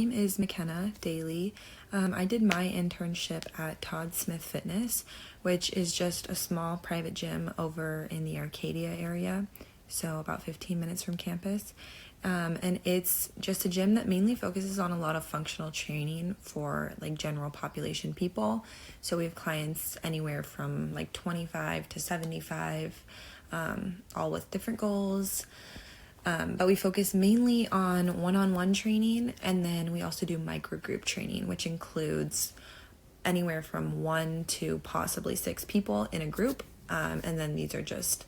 name is McKenna Daley. I did my internship at Todd Smith Fitness, which is just a small private gym over in the Arcadia area, so about 15 minutes from campus. And it's just a gym that mainly focuses on a lot of functional training for like general population people. So we have clients anywhere from like 25 to 75, all with different goals. But we focus mainly on one-on-one training, and then we also do microgroup training, which includes anywhere from 1 to possibly 6 people in a group. And then these are just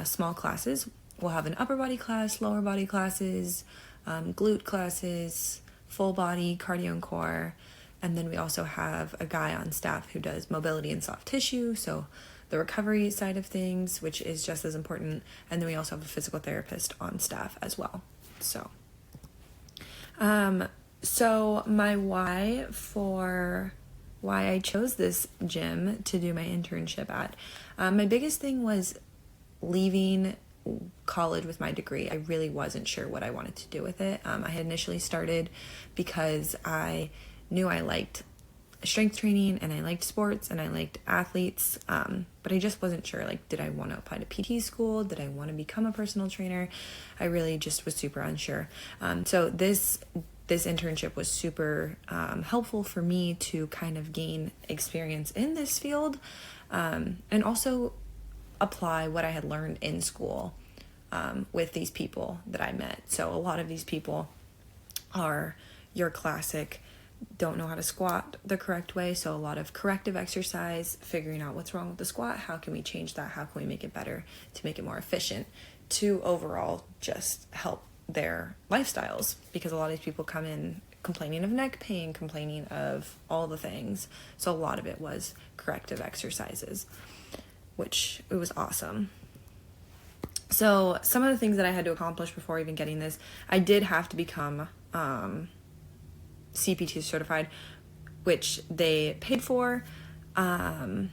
small classes. We'll have an upper body class, lower body classes, glute classes, full body, cardio and core. And then we also have a guy on staff who does mobility and soft tissue, so the recovery side of things, which is just as important. And then we also have a physical therapist on staff as well. So my why I chose this gym to do my internship at, my biggest thing was leaving college with my degree. I really wasn't sure what I wanted to do with it. I had initially started because I knew I liked strength training and I liked sports and I liked athletes, but I just wasn't sure, like, did I want to apply to PT school? Did I want to become a personal trainer? I really just was super unsure. So this internship was super helpful for me to kind of gain experience in this field, and also apply what I had learned in school with these people that I met. So a lot of these people are your classic don't know how to squat the correct way, so a lot of corrective exercise, figuring out what's wrong with the squat, how can we change that, how can we make it better to make it more efficient, to overall just help their lifestyles, because a lot of these people come in complaining of neck pain, complaining of all the things, so a lot of it was corrective exercises, which it was awesome. So some of the things that I had to accomplish before even getting this, I did have to become CPT certified, which they paid for, and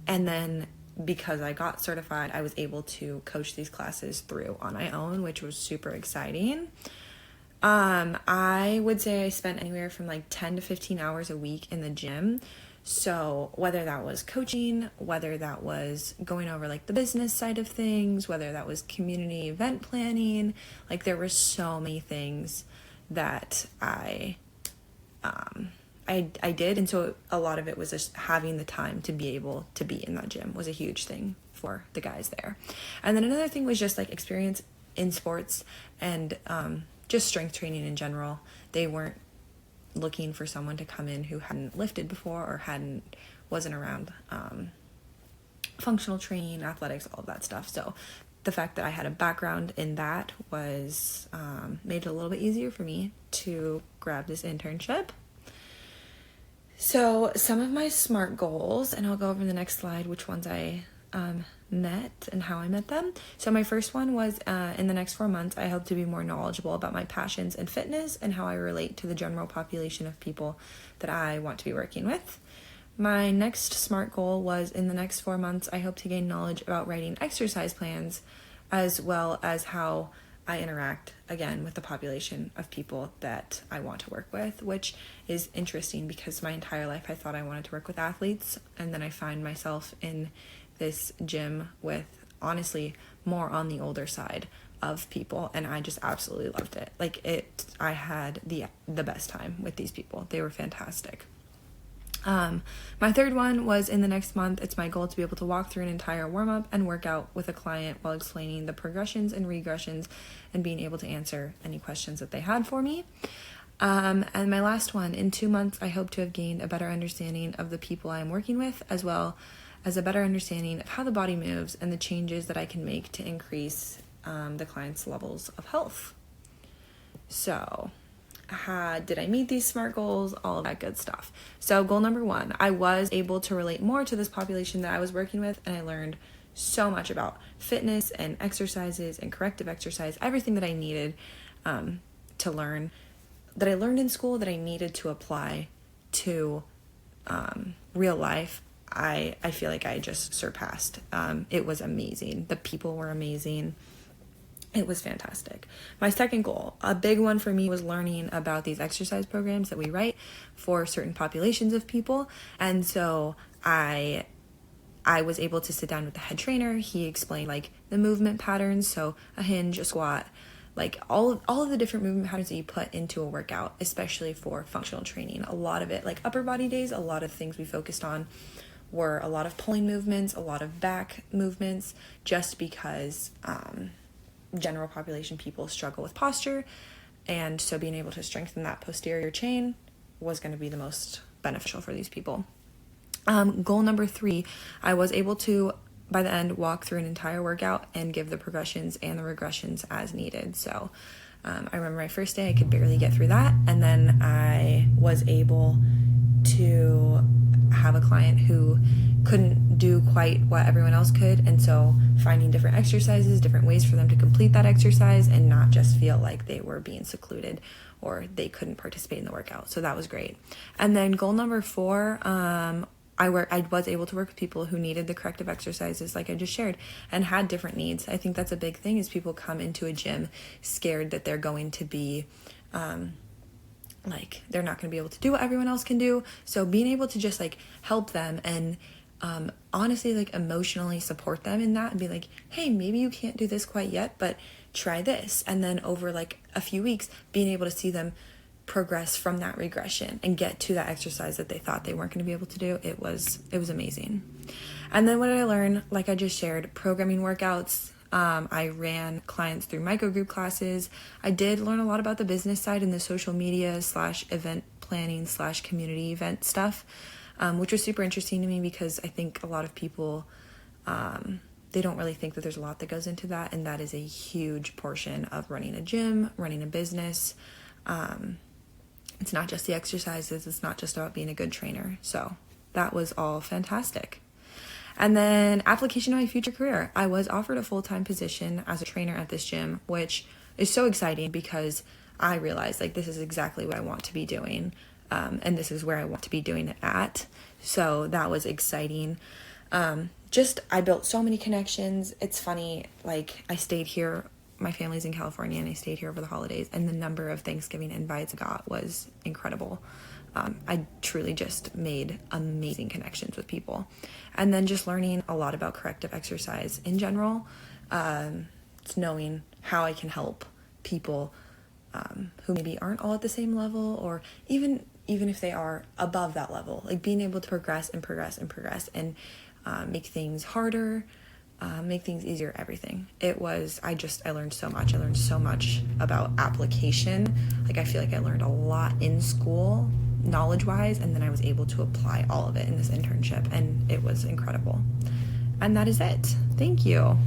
then because I got certified, I was able to coach these classes through on my own, which was super exciting. I would say I spent anywhere from like 10 to 15 hours a week in the gym. So whether that was coaching, whether that was going over like the business side of things, whether that was community event planning, like there were so many things that I did, and so a lot of it was just having the time to be able to be in that gym was a huge thing for the guys there. And then another thing was just like experience in sports and just strength training in general. They weren't looking for someone to come in who hadn't lifted before or wasn't around functional training, athletics, all of that stuff. So the fact that I had a background in that was made it a little bit easier for me to grab this internship. So some of my SMART goals, and I'll go over the next slide which ones I met and how I met them. So my first one was in the next 4 months, I hope to be more knowledgeable about my passions in fitness and how I relate to the general population of people that I want to be working with. My next SMART goal was in the next 4 months, I hope to gain knowledge about writing exercise plans, as well as how I interact, again, with the population of people that I want to work with, which is interesting because my entire life I thought I wanted to work with athletes, and then I find myself in this gym with, honestly, more on the older side of people, and I just absolutely loved it. I had the best time with these people. They were fantastic. My third one was in the next month, it's my goal to be able to walk through an entire warm-up and workout with a client while explaining the progressions and regressions and being able to answer any questions that they had for me. And my last one, in 2 months, I hope to have gained a better understanding of the people I am working with, as well as a better understanding of how the body moves and the changes that I can make to increase the client's levels of health. So did I meet these SMART goals? All of that good stuff. So goal number 1, I was able to relate more to this population that I was working with, and I learned so much about fitness and exercises and corrective exercise, everything that I needed to learn, that I learned in school, that I needed to apply to real life. I feel like I just surpassed. It was amazing. The people were amazing. It was fantastic. My second goal, a big one for me, was learning about these exercise programs that we write for certain populations of people. And so I was able to sit down with the head trainer. He explained like the movement patterns, so a hinge, a squat, like all of the different movement patterns that you put into a workout, especially for functional training. A lot of it, like upper body days, a lot of things we focused on were a lot of pulling movements, a lot of back movements, just because general population people struggle with posture, and so being able to strengthen that posterior chain was going to be the most beneficial for these people. Goal number 3, I was able to, by the end, walk through an entire workout and give the progressions and the regressions as needed. So I remember my first day, I could barely get through that, and then I was able to have a client who couldn't do quite what everyone else could, and so finding different exercises, different ways for them to complete that exercise and not just feel like they were being secluded or they couldn't participate in the workout. So that was great. And then goal number 4, I was able to work with people who needed the corrective exercises like I just shared and had different needs. I think that's a big thing, is people come into a gym scared that they're going to be like they're not going to be able to do what everyone else can do. So being able to just like help them and honestly like emotionally support them in that and be like, hey, maybe you can't do this quite yet, but try this. And then over like a few weeks, being able to see them progress from that regression and get to that exercise that they thought they weren't going to be able to do. It was amazing. And then what did I learn? Like I just shared, programming workouts. I ran clients through microgroup classes. I did learn a lot about the business side and the social media / event planning / community event stuff, which was super interesting to me because I think a lot of people, they don't really think that there's a lot that goes into that. And that is a huge portion of running a gym, running a business. It's not just the exercises. It's not just about being a good trainer. So that was all fantastic. And then application to my future career. I was offered a full-time position as a trainer at this gym, which is so exciting because I realized like this is exactly what I want to be doing. And this is where I want to be doing it at. So that was exciting. I built so many connections. It's funny, like I stayed here, my family's in California, and I stayed here over the holidays, and the number of Thanksgiving invites I got was incredible. I truly just made amazing connections with people. And then just learning a lot about corrective exercise in general. It's knowing how I can help people who maybe aren't all at the same level, or even if they are above that level, like being able to progress and make things harder, make things easier, everything. I learned so much. I learned so much about application. Like I feel like I learned a lot in school, knowledge-wise, and then I was able to apply all of it in this internship, and it was incredible. And that is it. Thank you.